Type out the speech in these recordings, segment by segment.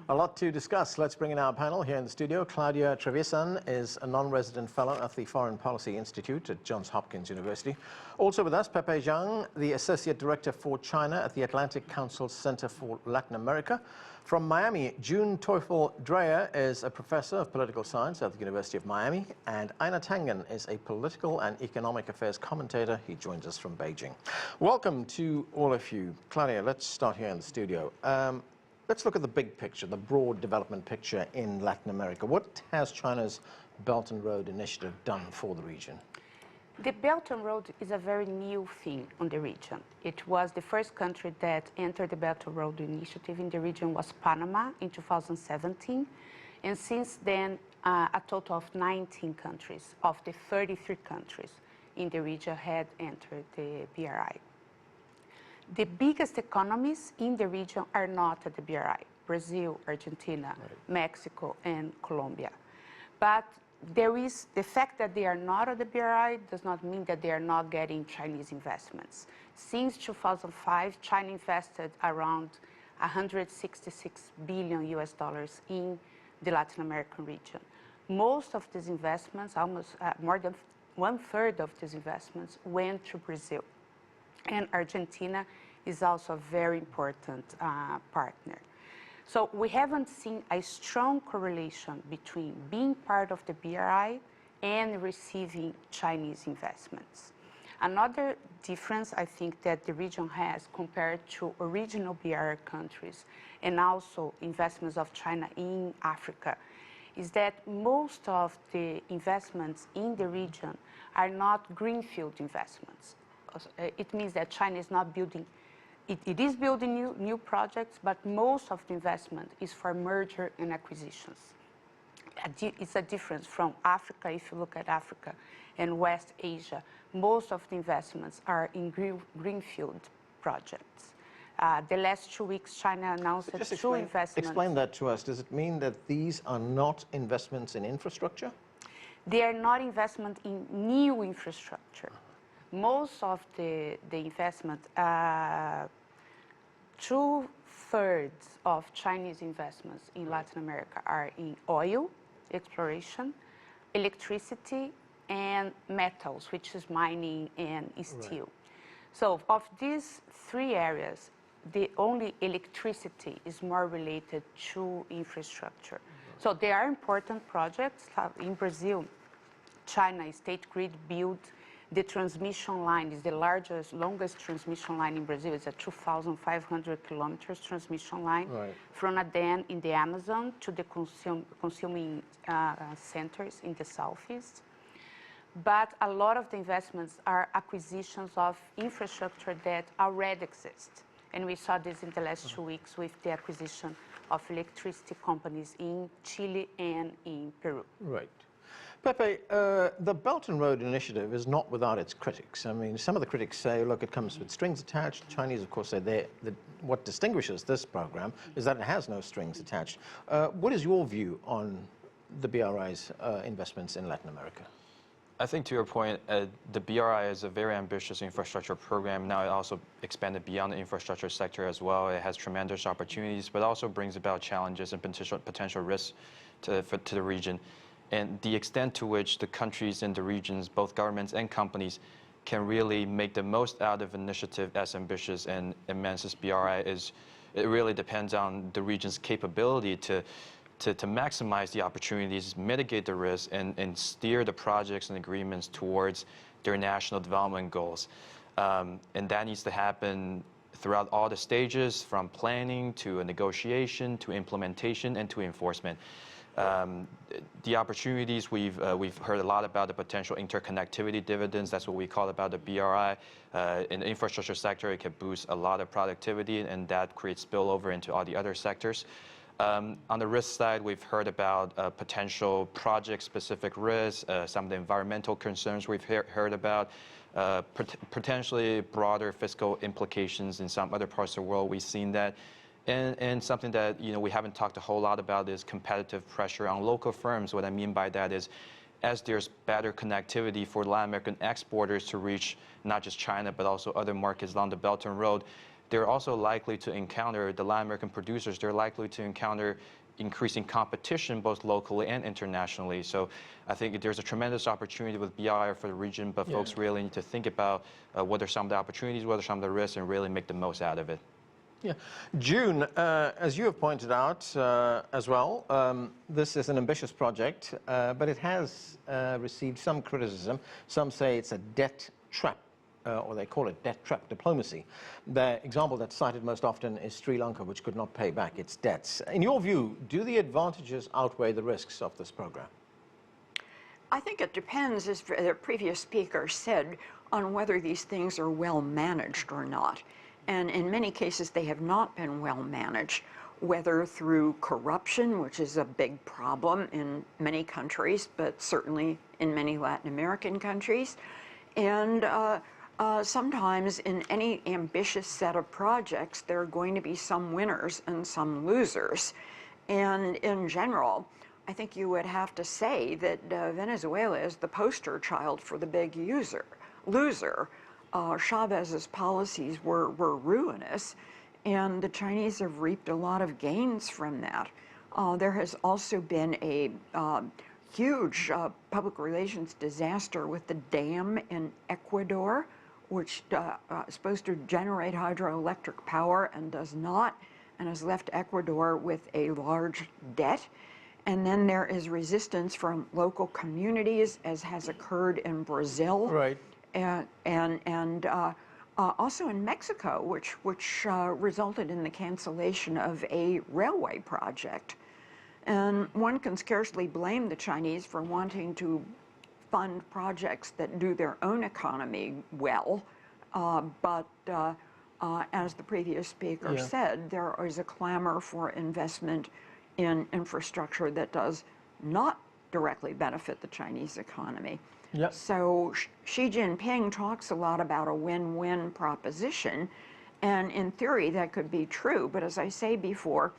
A lot to discuss. Let's bring in our panel here in the studio. Claudia Trevisan is a non-resident fellow at the Foreign Policy Institute at John Hopkins University. Also with us, Pepe Zhang, the Associate Director for China at the Atlantic Council Center for Latin America. From Miami, Teufel Dreyer is a professor of political science at the University of Miami, and Einar Tangen is a political and economic affairs commentator. He joins us from Beijing. Welcome to all of you. Claudia, let's start here in the studio. Let's look at the big picture, the broad development picture in Latin America. What has China's Belt and Road Initiative done for the region? The Belt and Road is a very new thing on the region. It was the first country that entered the Belt and Road Initiative in the region was Panama in 2017. And since then, a total of 19 countries of the 33 countries in the region had entered the BRI. The biggest economies in the region are not at the BRI: Brazil, Argentina, Mexico, and Colombia. But there is the fact that they are not at the BRI does not mean that they are not getting Chinese investments. Since 2005, China invested around $166 billion in the Latin American region. Most of these investments, almost more than 1/3 of these investments, went to Brazil. And Argentina is also a very important partner. So we haven't seen a strong correlation between being part of the BRI and receiving Chinese investments. Another difference I think that the region has compared to original BRI countries and also investments of China in Africa is that most of the investments in the region are not greenfield investments. It means that China is not building, it is building new projects, but most of the investment is for merger and acquisitions. It's a difference from Africa. If you look at Africa and West Asia, most of the investments are in greenfield projects. The last 2 weeks, China announced two investments. Explain that to us. Does it mean that these are not investments in infrastructure? They are not investment in new infrastructure. Most of the investment, 2/3 of Chinese investments in Latin America are in oil exploration, electricity, and metals, which is mining and steel. Right. So of these three areas, the only electricity is more related to infrastructure. Right. So there are important projects. In Brazil, China State Grid built the transmission line, is the largest, longest transmission line in Brazil. It's a 2,500 kilometers transmission line from a dam in the Amazon to the consuming centers in the southeast. But a lot of the investments are acquisitions of infrastructure that already exist. And we saw this in the last 2 weeks with the acquisition of electricity companies in Chile and in Peru. Right. Pepe, the Belt and Road Initiative is not without its critics. I mean, some of the critics say, look, it comes with strings attached. The Chinese, of course, say what distinguishes this program is that it has no strings attached. What is your view on the BRI's investments in Latin America? I think to your point, the BRI is a very ambitious infrastructure program. Now it also expanded beyond the infrastructure sector as well. It has tremendous opportunities, but also brings about challenges and potential risks to the region. And the extent to which the countries in the regions, both governments and companies, can really make the most out of initiative as ambitious and immense as BRI is, it really depends on the region's capability to maximize the opportunities, mitigate the risks, and steer the projects and agreements towards their national development goals. And that needs to happen throughout all the stages, from planning to a negotiation to implementation and to enforcement. The opportunities, we've heard a lot about the potential interconnectivity dividends. That's what we call about the BRI. In the infrastructure sector, it can boost a lot of productivity, and that creates spillover into all the other sectors. On the risk side, we've heard about potential project-specific risks, some of the environmental concerns we've heard about, potentially broader fiscal implications in some other parts of the world. We've seen that. And something that we haven't talked a whole lot about is competitive pressure on local firms. What I mean by that is, as there's better connectivity for Latin American exporters to reach not just China but also other markets along the Belt and Road, they're also likely to encounter, the Latin American producers, they're likely to encounter increasing competition both locally and internationally. So I think there's a tremendous opportunity with BRI for the region, but folks really need to think about what are some of the opportunities, what are some of the risks, and really make the most out of it. Yeah. June, as you have pointed out as well, this is an ambitious project, but it has received some criticism. Some say it's a debt trap, or they call it debt trap diplomacy. The example that's cited most often is Sri Lanka, which could not pay back its debts. In your view, do the advantages outweigh the risks of this program? I think it depends, as the previous speaker said, on whether these things are well managed or not. And in many cases, they have not been well managed, whether through corruption, which is a big problem in many countries, but certainly in many Latin American countries. And sometimes in any ambitious set of projects, there are going to be some winners and some losers. And in general, I think you would have to say that Venezuela is the poster child for the big loser. Chavez's policies were ruinous, and the Chinese have reaped a lot of gains from that. There has also been a huge public relations disaster with the dam in Ecuador, which is supposed to generate hydroelectric power and does not, and has left Ecuador with a large debt. And then there is resistance from local communities, as has occurred in Brazil. Right. And also in Mexico, which resulted in the cancellation of a railway project. And one can scarcely blame the Chinese for wanting to fund projects that do their own economy well, but as the previous speaker said, there is a clamor for investment in infrastructure that does not directly benefit the Chinese economy. Yep. So Xi Jinping talks a lot about a win-win proposition, and in theory that could be true, but as I say before,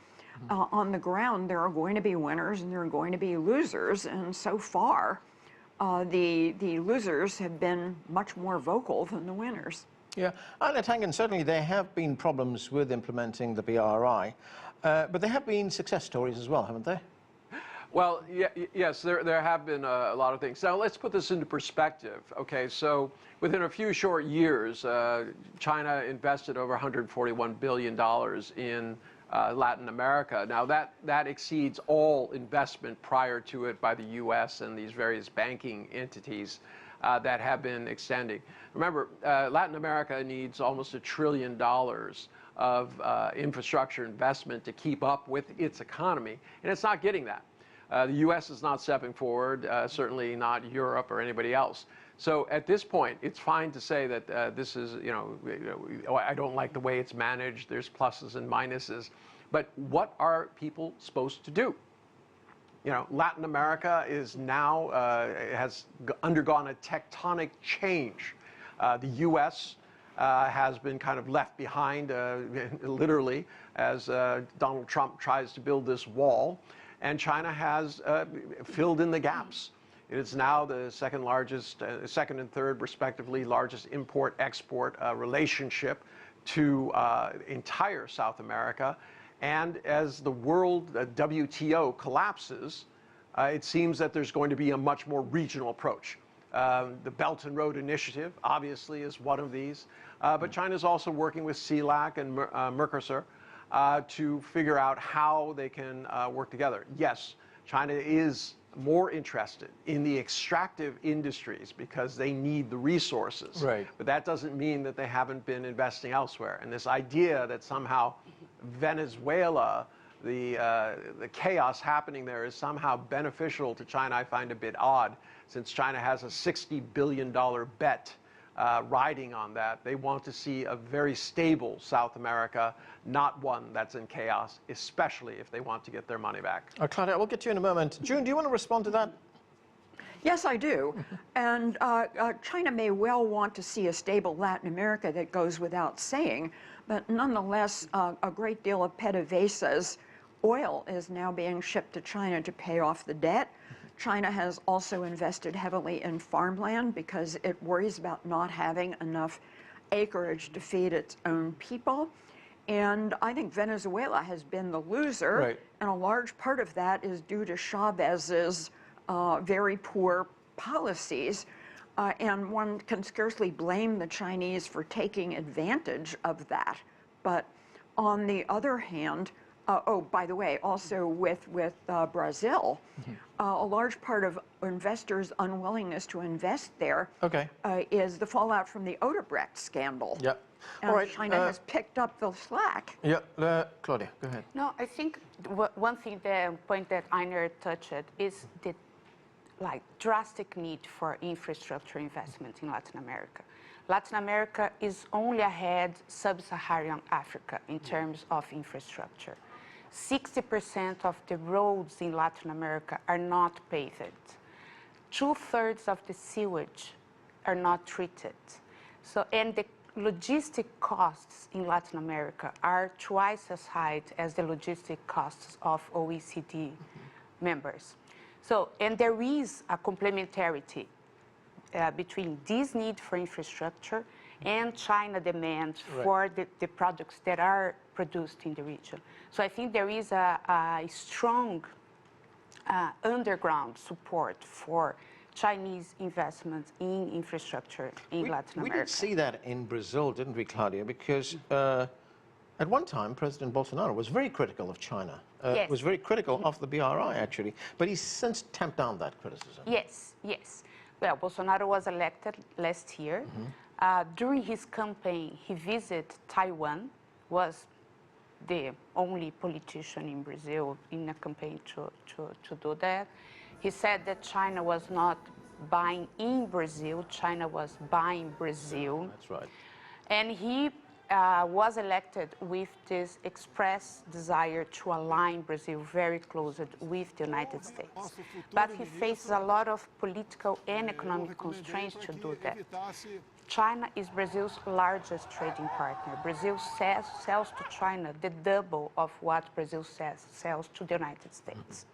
on the ground there are going to be winners and there are going to be losers, and so far the losers have been much more vocal than the winners. Yeah, Einar Tangen, certainly there have been problems with implementing the BRI, but there have been success stories as well, haven't there? Well, yes, there have been a lot of things. Now, let's put this into perspective. Okay, so within a few short years, China invested over $141 billion in Latin America. Now, that exceeds all investment prior to it by the U.S. and these various banking entities that have been extending. Remember, Latin America needs almost $1 trillion of infrastructure investment to keep up with its economy, and it's not getting that. The U.S. is not stepping forward, certainly not Europe or anybody else. So at this point, it's fine to say that this is, I don't like the way it's managed. There's pluses and minuses. But what are people supposed to do? Latin America is now, has undergone a tectonic change. The U.S. Has been kind of left behind, literally, as Donald Trump tries to build this wall. And China has filled in the gaps. It is now the second and third, respectively, largest import-export relationship to entire South America. And as the world WTO collapses, it seems that there's going to be a much more regional approach. The Belt and Road Initiative, obviously, is one of these. But China is also working with CELAC and Mercosur to figure out how they can work together. Yes, China is more interested in the extractive industries because they need the resources. Right. But that doesn't mean that they haven't been investing elsewhere. And this idea that somehow Venezuela, the chaos happening there, is somehow beneficial to China, I find a bit odd, since China has a $60 billion bet riding on that. They want to see a very stable South America, not one that's in chaos, especially if they want to get their money back. Claudia, we'll get to you in a moment. June, do you want to respond to that? Yes, I do. And China may well want to see a stable Latin America, that goes without saying, but nonetheless, a great deal of PDVSA's oil is now being shipped to China to pay off the debt. China has also invested heavily in farmland because it worries about not having enough acreage to feed its own people. And I think Venezuela has been the loser, Right. and a large part of that is due to Chavez's very poor policies. And one can scarcely blame the Chinese for taking advantage of that. But on the other hand, oh, by the way, also with Brazil, a large part of investors' unwillingness to invest there is the fallout from the Odebrecht scandal. Yeah. And All right. China has picked up the slack. Yeah, Claudia, go ahead. No, I think one thing, the point that Einar touched is the drastic need for infrastructure investment in Latin America. Latin America is only ahead sub-Saharan Africa in terms of infrastructure. 60% of the roads in Latin America are not paved. 2/3 of the sewage are not treated. So, and the logistic costs in Latin America are twice as high as the logistic costs of OECD members. So, and there is a complementarity between this need for infrastructure and China demand for the products that are produced in the region. So I think there is a strong underground support for Chinese investments in infrastructure in Latin America. We did see that in Brazil, didn't we, Claudia? Because at one time, President Bolsonaro was very critical of China. Yes. Was very critical of the BRI, actually. But he's since tamped down that criticism. Yes, yes. Well, Bolsonaro was elected last year. During his campaign, he visited Taiwan, was the only politician in Brazil in a campaign to do that. He said that China was not buying in Brazil, China was buying Brazil. That's right. And he was elected with this express desire to align Brazil very closely with the United States. But he faces a lot of political and economic constraints to do that. China is Brazil's largest trading partner. Brazil sells to China the double of what Brazil sells to the United States.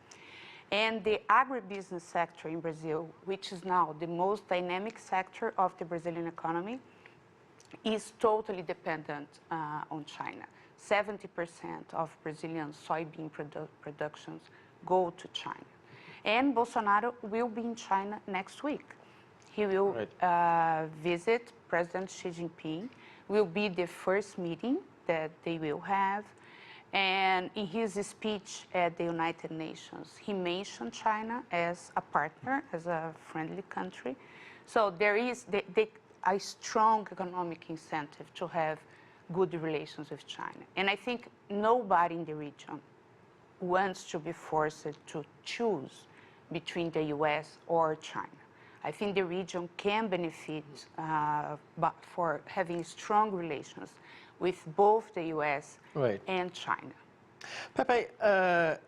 And the agribusiness sector in Brazil, which is now the most dynamic sector of the Brazilian economy, is totally dependent on China. 70% of Brazilian soybean productions go to China. And Bolsonaro will be in China next week. He will visit President Xi Jinping. Will be the first meeting that they will have. And in his speech at the United Nations, he mentioned China as a partner, as a friendly country. So there is a strong economic incentive to have good relations with China. And I think nobody in the region wants to be forced to choose between the US or China. I think the region can benefit for having strong relations with both the US and China. Pepe,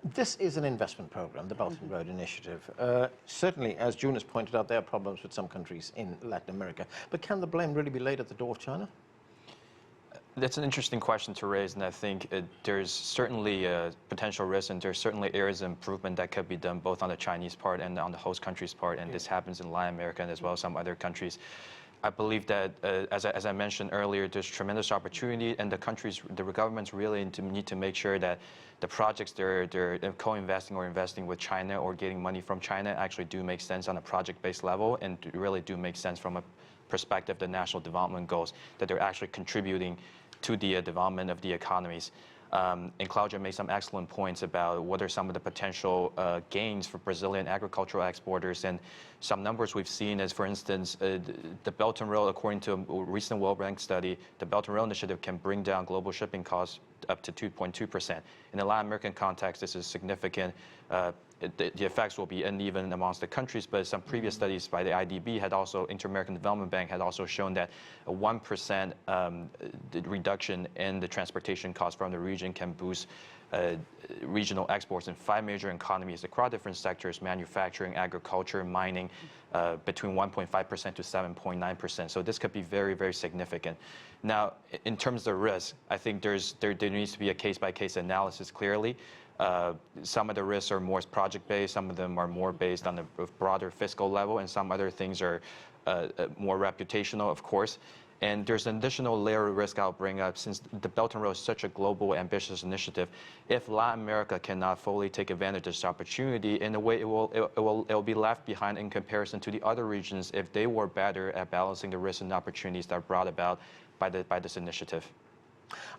this is an investment program, the Belt and Road Initiative. Certainly, as June has pointed out, there are problems with some countries in Latin America. But can the blame really be laid at the door of China? That's an interesting question to raise, and I think there's certainly a potential risk, and there's certainly areas of improvement that could be done both on the Chinese part and on the host countries' part, and this happens in Latin America and as well as some other countries. I believe that, as I mentioned earlier, there's tremendous opportunity, and the governments really need to make sure that the projects they're co-investing or investing with China or getting money from China actually do make sense on a project-based level and really do make sense from a perspective of the national development goals, that they're actually contributing to the development of the economies. And Claudia made some excellent points about what are some of the potential gains for Brazilian agricultural exporters. And some numbers we've seen is, for instance, the Belt and Road, according to a recent World Bank study, the Belt and Road Initiative can bring down global shipping costs up to 2.2%. In the Latin American context, this is significant. The effects will be uneven amongst the countries, but some previous studies by the IDB had also, Inter-American Development Bank, had also shown that a 1% reduction in the transportation costs from the region can boost regional exports in 5 major economies across different sectors: manufacturing, agriculture, mining, between 1.5% to 7.9%. So this could be very, very significant. Now, in terms of risk, I think there needs to be a case-by-case analysis clearly. Some of the risks are more project-based, some of them are more based on the broader fiscal level, and some other things are more reputational, of course. And there's an additional layer of risk I'll bring up, since the Belt and Road is such a global, ambitious initiative. If Latin America cannot fully take advantage of this opportunity, in a way it will be left behind in comparison to the other regions if they were better at balancing the risks and opportunities that are brought about by this initiative.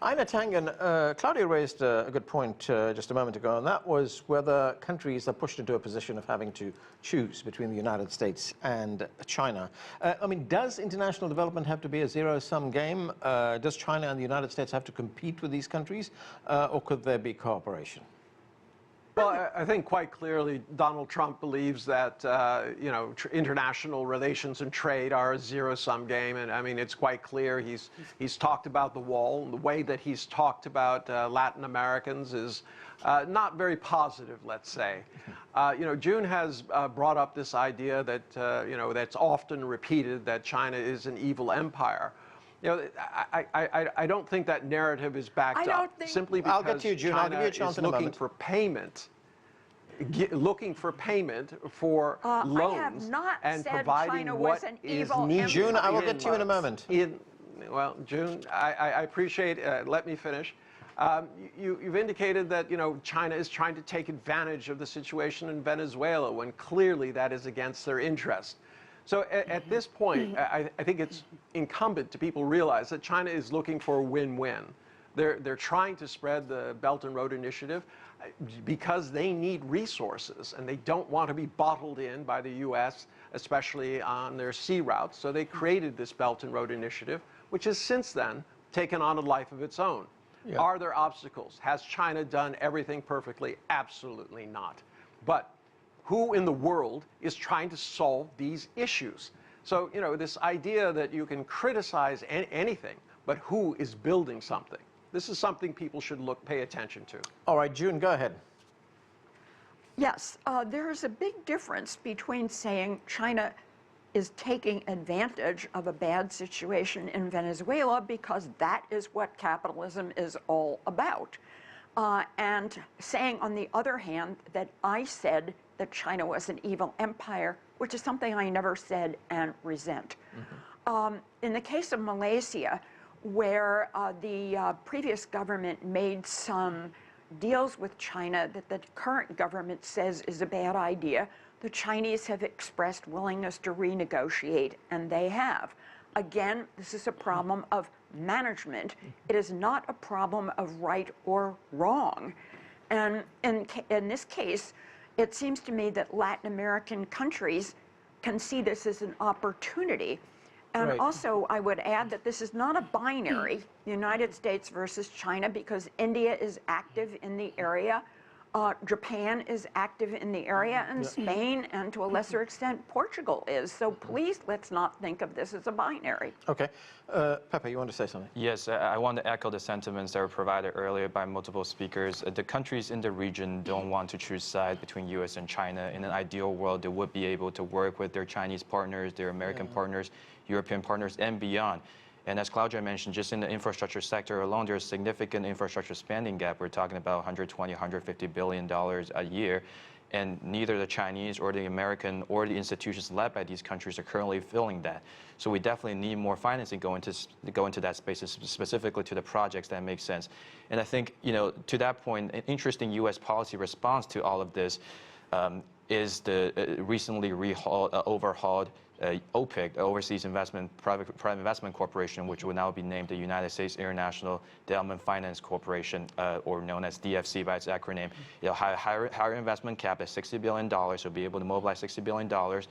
Einar, Tangen, Claudia raised a good point just a moment ago, and that was whether countries are pushed into a position of having to choose between the United States and China. I mean, does international development have to be a zero-sum game? Does China and the United States have to compete with these countries, or could there be cooperation? Well, I think quite clearly Donald Trump believes that international relations and trade are a zero-sum game, and I mean it's quite clear he's talked about the wall, and the way that he's talked about Latin Americans is not very positive, let's say. June has brought up this idea that that's often repeated, that China is an evil empire. I don't think that narrative is backed up simply because I'll get to you, June. I'll give you a chance is in a looking moment. for payment, for loans I have not and said providing China what was an is evil needed. empire. June, I will get to you in a moment. Well, June, I appreciate. Let me finish. You've indicated that China is trying to take advantage of the situation in Venezuela when clearly that is against their interest. So at this point, I think it's incumbent to people realize that China is looking for a win-win. They're trying to spread the Belt and Road Initiative because they need resources, and they don't want to be bottled in by the U.S., especially on their sea routes. So they created this Belt and Road Initiative, which has since then taken on a life of its own. Yeah. Are there obstacles? Has China done everything perfectly? Absolutely not. But who in the world is trying to solve these issues? So, this idea that you can criticize anything, but who is building something? This is something people should pay attention to. All right, June, go ahead. Yes, there is a big difference between saying China is taking advantage of a bad situation in Venezuela because that is what capitalism is all about. And saying, on the other hand, that I said that China was an evil empire, which is something I never said and resent. In the case of Malaysia, where the previous government made some deals with China that the current government says is a bad idea, the Chinese have expressed willingness to renegotiate, and they have. Again, this is a problem of management. It is not a problem of right or wrong. And in this case, it seems to me that Latin American countries can see this as an opportunity. And Right. also, I would add that this is not a binary, United States versus China, because India is active in the area, Japan is active in the area, and Spain, and to a lesser extent, Portugal is. So please, let's not think of this as a binary. Okay. Pepe, you want to say something? Yes, I want to echo the sentiments that were provided earlier by multiple speakers. The countries in the region don't want to choose sides between U.S. and China. In an ideal world, they would be able to work with their Chinese partners, their American partners, European partners, and beyond. And as Claudia mentioned, just in the infrastructure sector alone, there's a significant infrastructure spending gap. We're talking about $120, $150 billion a year. And neither the Chinese or the American or the institutions led by these countries are currently filling that. So we definitely need more financing go into that space, specifically to the projects that make sense. And I think, to that point, an interesting U.S. policy response to all of this is the recently overhauled OPIC, Overseas Private Investment Corporation, which will now be named the United States International Development Finance Corporation, or known as DFC by its acronym. It'll have higher investment cap at $60 billion. It'll be able to mobilize $60 billion,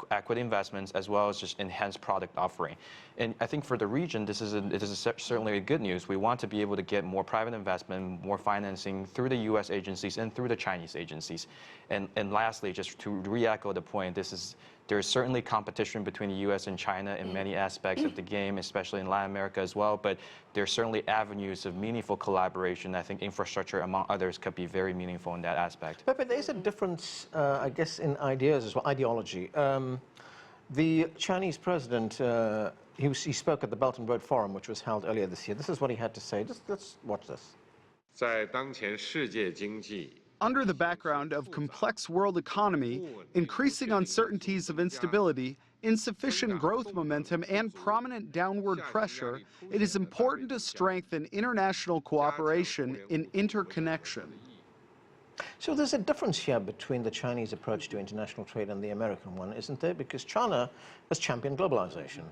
equity investments, as well as just enhanced product offering. And I think for the region, this is certainly good news. We want to be able to get more private investment, more financing through the U.S. agencies and through the Chinese agencies. And lastly, just to re-echo the point, there's certainly competition between the U.S. and China in many aspects of the game, especially in Latin America as well, but there's certainly avenues of meaningful collaboration. I think infrastructure, among others, could be very meaningful in that aspect. Pepe, there's a difference, I guess, in ideas as well, ideology. The Chinese president, he spoke at the Belt and Road Forum, which was held earlier this year. This is what he had to say. Let's watch this. 在当前世界经济 Under the background of complex world economy, increasing uncertainties of instability, insufficient growth momentum, and prominent downward pressure, it is important to strengthen international cooperation in interconnection. So there's a difference here between the Chinese approach to international trade and the American one, isn't there? Because China has championed globalization.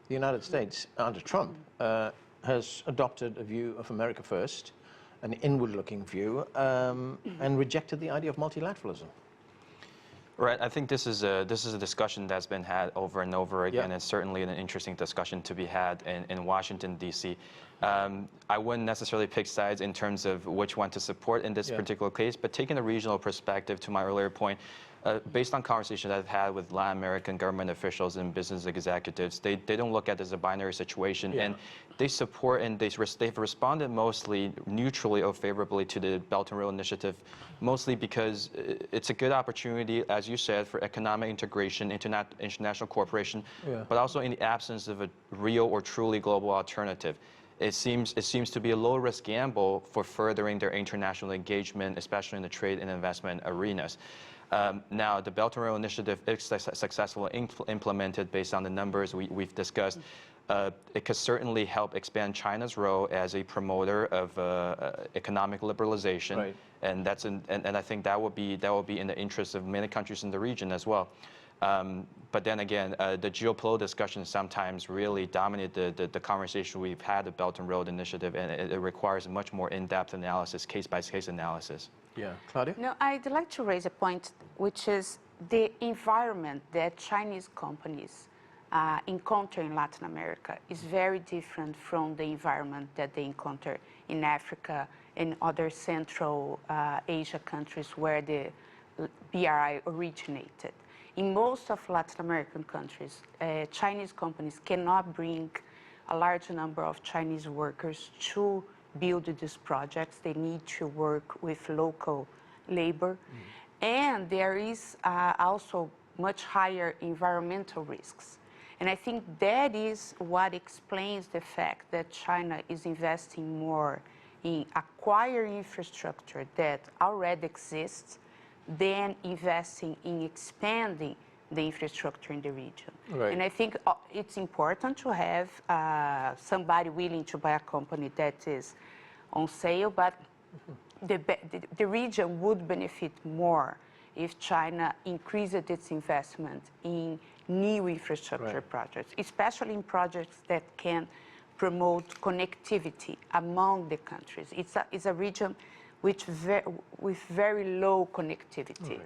The United States, under Trump, has adopted a view of America first, an inward-looking view, and rejected the idea of multilateralism. Right. I think this is a discussion that's been had over and over again. It's certainly an interesting discussion to be had in Washington, D.C. I wouldn't necessarily pick sides in terms of which one to support in this particular case, but taking a regional perspective, to my earlier point, based on conversations I've had with Latin American government officials and business executives, they don't look at it as a binary situation, and they support and they've responded mostly neutrally or favorably to the Belt and Road Initiative, mostly because it's a good opportunity, as you said, for economic integration, international cooperation, but also in the absence of a real or truly global alternative. It seems to be a low-risk gamble for furthering their international engagement, especially in the trade and investment arenas. Now, the Belt and Road Initiative is successfully implemented based on the numbers we've discussed. It could certainly help expand China's role as a promoter of economic liberalization, and I think that will be in the interest of many countries in the region as well. But then again, the geopolitical discussion sometimes really dominate the conversation we've had the Belt and Road Initiative, and it requires a much more in-depth analysis, case-by-case analysis. Yeah, Claudia? No, I'd like to raise a point, which is the environment that Chinese companies encounter in Latin America is very different from the environment that they encounter in Africa and other Central Asia countries where the BRI originated. In most of Latin American countries, Chinese companies cannot bring a large number of Chinese workers to build these projects. They need to work with local labor. And there is also much higher environmental risks. And I think that is what explains the fact that China is investing more in acquiring infrastructure that already exists than investing in expanding the infrastructure in the region. And I think it's important to have somebody willing to buy a company that is on sale, but the region would benefit more if China increased its investment in new infrastructure projects, especially in projects that can promote connectivity among the countries. It's a region with very low connectivity,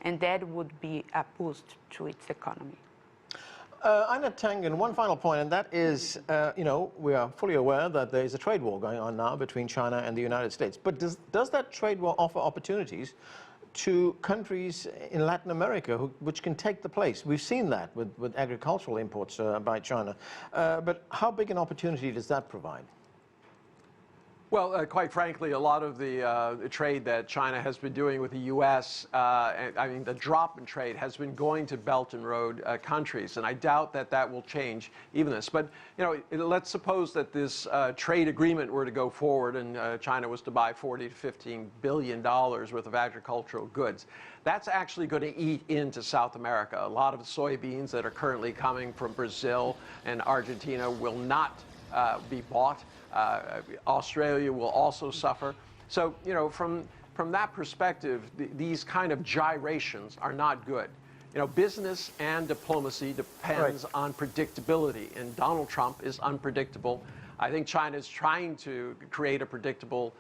and that would be a boost to its economy. Einar, Tangen, one final point, and that is, we are fully aware that there is a trade war going on now between China and the United States. But does that trade war offer opportunities to countries in Latin America which can take the place? We've seen that with agricultural imports by China. But how big an opportunity does that provide? Well, quite frankly, a lot of the trade that China has been doing with the U.S., I mean, the drop in trade has been going to Belt and Road countries, and I doubt that that will change even this. But, let's suppose that this trade agreement were to go forward and China was to buy $40 to $15 billion worth of agricultural goods. That's actually going to eat into South America. A lot of the soybeans that are currently coming from Brazil and Argentina will not be bought. Australia will also suffer. So, from that perspective, these kind of gyrations are not good. Business and diplomacy depends on predictability, and Donald Trump is unpredictable. I think China is trying to create a predictable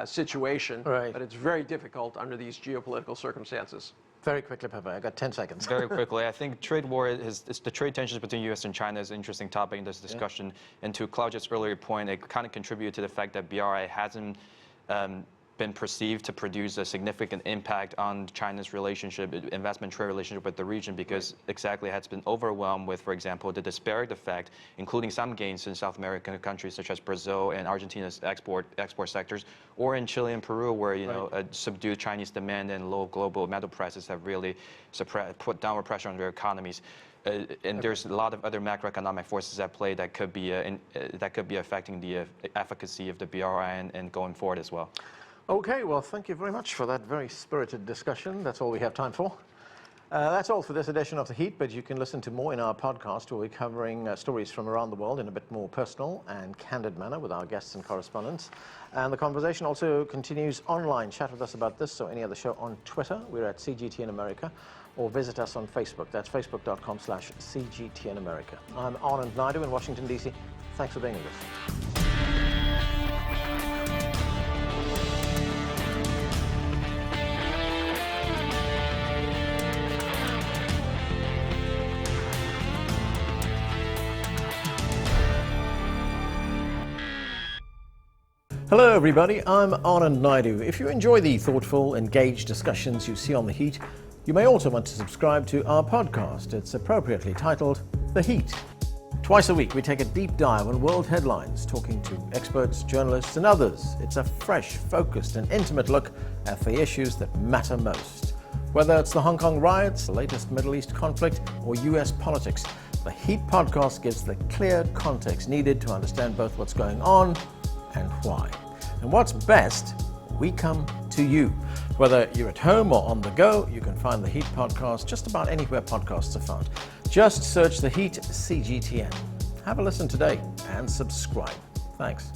situation, but it's very difficult under these geopolitical circumstances. Very quickly, Pepe, I got 10 seconds. Very quickly, I think trade war the trade tensions between U.S. and China is an interesting topic in this discussion. And to Claudia's earlier point, it kind of contributed to the fact that BRI hasn't been perceived to produce a significant impact on China's relationship, investment trade relationship with the region, because exactly it has been overwhelmed with, for example, the disparate effect, including some gains in South American countries such as Brazil and Argentina's export sectors, or in Chile and Peru, where a subdued Chinese demand and low global metal prices have really put downward pressure on their economies. And there's a lot of other macroeconomic forces at play that could be affecting the efficacy of the BRI and going forward as well. Okay, well, thank you very much for that very spirited discussion. That's all we have time for. That's all for this edition of The Heat, but you can listen to more in our podcast where we're covering stories from around the world in a bit more personal and candid manner with our guests and correspondents. And the conversation also continues online. Chat with us about this or any other show on Twitter. We're at CGTN America, or visit us on Facebook. That's facebook.com/CGTN America. I'm Anand Naidu in Washington, D.C. Thanks for being with us. Hello everybody, I'm Anand Naidu. If you enjoy the thoughtful, engaged discussions you see on The Heat, you may also want to subscribe to our podcast. It's appropriately titled The Heat. Twice a week we take a deep dive on world headlines, talking to experts, journalists and others. It's a fresh, focused and intimate look at the issues that matter most. Whether it's the Hong Kong riots, the latest Middle East conflict or US politics, The Heat podcast gives the clear context needed to understand both what's going on and why. And what's best, we come to you. Whether you're at home or on the go, you can find The Heat podcast just about anywhere podcasts are found. Just search The Heat CGTN. Have a listen today and subscribe. Thanks.